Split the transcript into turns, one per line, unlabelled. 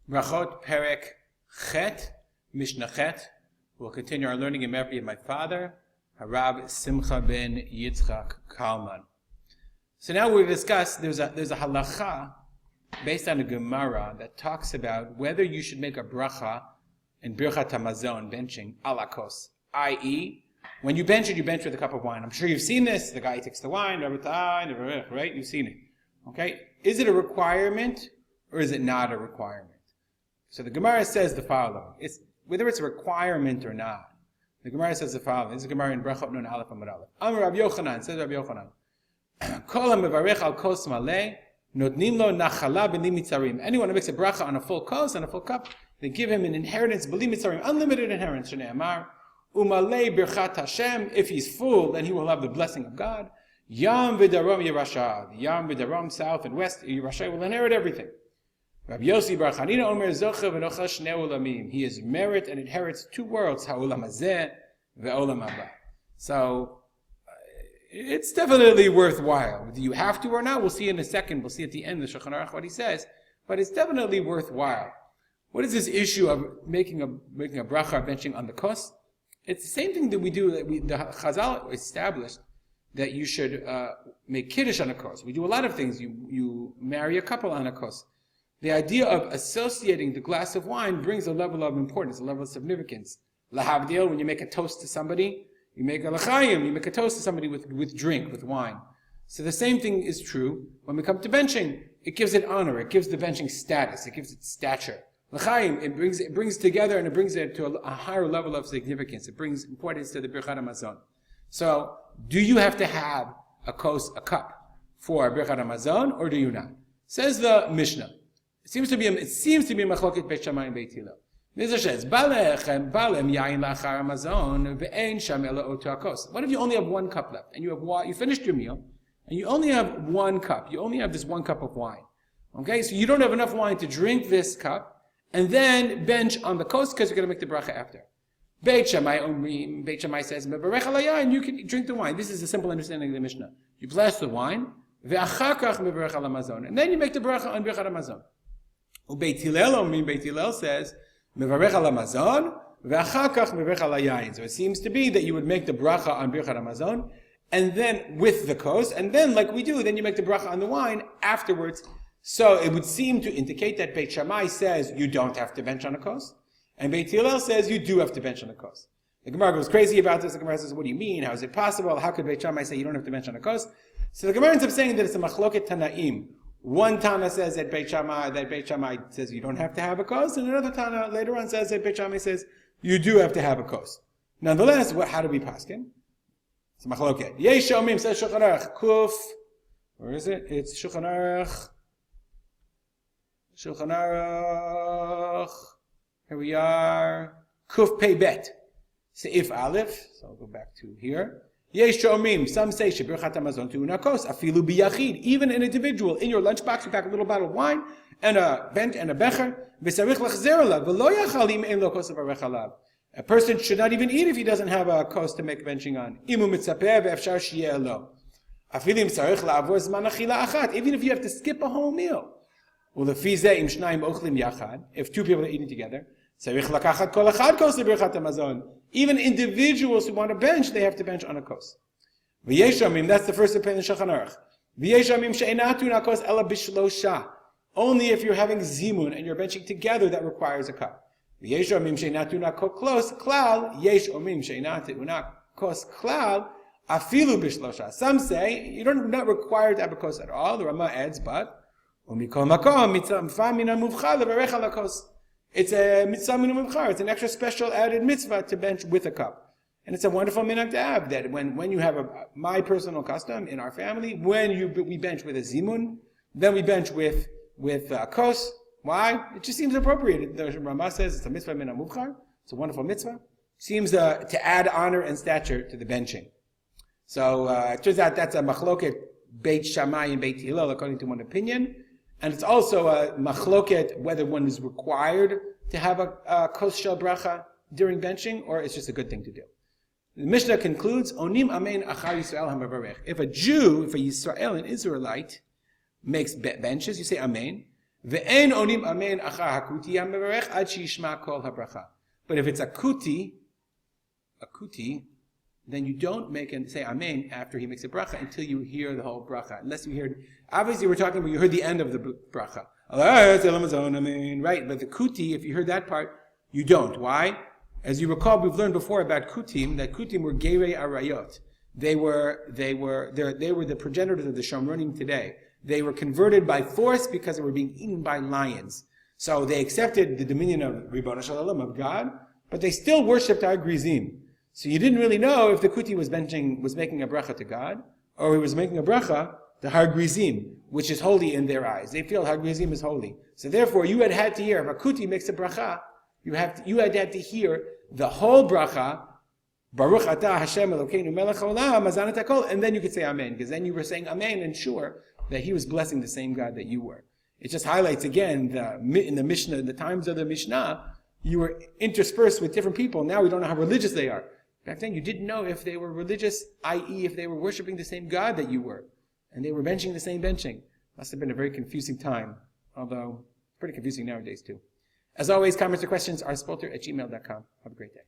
Berachot Perek Chet, Mishnah Chet. We'll continue our learning in memory of my father, Harav Simcha ben Yitzchak Kalman. So now we've discussed, there's a halacha based on a Gemara that talks about whether you should make a bracha in Berachot Hamazon, benching ala kos, i.e., when you bench it, you bench with a cup of wine. I'm sure you've seen this. The guy takes the wine, right? You've seen it. Okay? Is it a requirement or is it not a requirement? So the Gemara says the following. Whether it's a requirement or not. The Gemara says the following. This is a Gemara in Berachot Nun Aleph Amud Aleph. Amar Rav Yochanan, says Rav Yochanan. Kol ha-mevarech al kos maleh, notnim lo nachala b'li mitzarim. Anyone who makes a bracha on a full kos, on a full cup, they give him an inheritance, b'li mitzarim, unlimited inheritance. Shnei Amar, umalei birchat Hashem. If he's full, then he will have the blessing of God. Yam v'darom yerasha. Yam v'darom, south and west, Yerasha will inherit everything. Rabbi Yossi Bar Chanina Omer Zocha v'nocha shnei ulamim. He is merit and inherits two worlds, ha'olam hazeh ve'olam haba. So it's definitely worthwhile. Do you have to or not? We'll see in a second. We'll see at the end of the Shulchan Aruch what he says. But it's definitely worthwhile. What is this issue of making a bracha benching on the kos? It's the same thing that we do. The Chazal established that you should make kiddush on a kos. We do a lot of things. You marry a couple on a kos. The idea of associating the glass of wine brings a level of importance, a level of significance. Lahavdil, when you make a toast to somebody, you make a l'chaim, you make a toast to somebody with drink, with wine. So the same thing is true when we come to benching. It gives it honor, it gives the benching status, it gives it stature. L'chaim, it brings together and it brings it to a higher level of significance. It brings importance to the Berachot Hamazon. So, do you have to have a cup for Berachot Hamazon, or do you not? Says the Mishnah. It seems to be machloket Beit Shammai and Beit Hillel. Mishnah says, "Balechem balem yain lachar Hamazon ve'ein sham ela oto hakos." What if you only have one cup left and you finished your meal and you only have one cup? You only have this one cup of wine. Okay, so you don't have enough wine to drink this cup and then bench on the kos because you're going to make the bracha after. Beit Shammai says, "Mevarech al hayayin," you can drink the wine. This is a simple understanding of the Mishnah. You bless the wine, ve'achar kach mevarech al Hamazon, and then you make the bracha on Berachot Hamazon. Beit Hillel says, Mevarech al Hamazon, ve'achar kach mevarech al hayayin. So it seems to be that you would make the bracha on Berachot Hamazon, and then with the kos, and then like we do, then you make the bracha on the wine afterwards. So it would seem to indicate that Beit Shammai says you don't have to bench on a kos, and Beit Hillel says you do have to bench on a kos. The Gemara goes crazy about this. The Gemara says, what do you mean? How is it possible? How could Beit Shammai say you don't have to bench on a kos? So the Gemara ends up saying that it's a machloket tanaim. One Tana says that Beit Shammai says you don't have to have a kos, and another Tana later on says that Beit Shammai says you do have to have a kos. Nonetheless, how do we paskin? It's a machloket. Yesh Omim says Shulchan Aruch Kuf. Where is it? It's Shulchan Aruch. Here we are. Kuf Pei Bet. Seif Aleph. So I'll go back to here. Yesh Omim. Some say Berachot Hamazon tu nakos afilu biyachid. Even an individual in your lunchbox, you pack a little bottle of wine and a bent and a becher. V'sarich lachzer alav v'lo yachal im ein lo kos avarech alav. A person should not even eat if he doesn't have a kos to make benching on. Imu mitzapeh ve'efshar sheyeh lo. Afilim sarich la'avor zman achila achat. Even if you have to skip a whole meal. Well, the fizeh im shnayim ochlim yachad. If two people are eating together, sarich lakachat kol achad kos Berachot Hamazon. Even individuals who want to bench, they have to bench on a kos. V'yeshamim, that's the first opinion in Shulchan Aruch. V'yeshamim she'einatu nakos ela bishlosha. Only if you're having zimun and you're benching together, that requires a cup. V'yeshamim she'einatu nakos klal. Yeshamim she'einatu nakos klal. Afilu bishlosha. Some say you're not required to have a kos at all. The Rama adds, but umikol makom mitzvah mina muvcha levarech al hakos. It's a mitzvah min umimchar. It's an extra special added mitzvah to bench with a cup. And it's a wonderful minhag to have, that when you have my personal custom in our family, we bench with a zimun, then we bench with kos. Why? It just seems appropriate. The Rama says it's a mitzvah min umimchar. It's a wonderful mitzvah. Seems to add honor and stature to the benching. So it turns out that's a machloket Beit Shammai and Beit Hillel according to one opinion. And it's also a machloket whether one is required to have a kos shel bracha during benching, or it's just a good thing to do. The Mishnah concludes, Onim amen achar Yisrael hamavarech. If a Jew, if a Yisrael, an Israelite, makes benches, you say amen. Ve'en onim amen achar hakuti hamevarech ad sheyishma kol habracha. But if it's a kuti, then you don't say amen after he makes a bracha until you hear the whole bracha. Unless you hear, obviously we're talking about you heard the end of the bracha. Right, but the kuti, if you heard that part, you don't. Why? As you recall, we've learned before about kutim, that kutim were gerei arayot. They were the progenitors of the Shomronim today. They were converted by force because they were being eaten by lions. So they accepted the dominion of Ribono Shel Olam, of God, but they still worshipped Har Grizim. So you didn't really know if the kuti was making a bracha to God, or he was making a bracha to Har Grizim, which is holy in their eyes. They feel Har Grizim is holy. So therefore, you had to hear, if a kuti makes a bracha, you had to hear the whole bracha, Baruch Atah Hashem Elokeinu Melech Haolam, Hazanat HaKol, and then you could say Amen, because then you were saying Amen and sure that he was blessing the same God that you were. It just highlights again, in the Mishnah, in the times of the Mishnah, you were interspersed with different people. Now we don't know how religious they are. Back then you didn't know if they were religious, i.e. if they were worshiping the same God that you were. And they were benching the same benching. Must have been a very confusing time, although pretty confusing nowadays too. As always, comments or questions are spolter@gmail.com. Have a great day.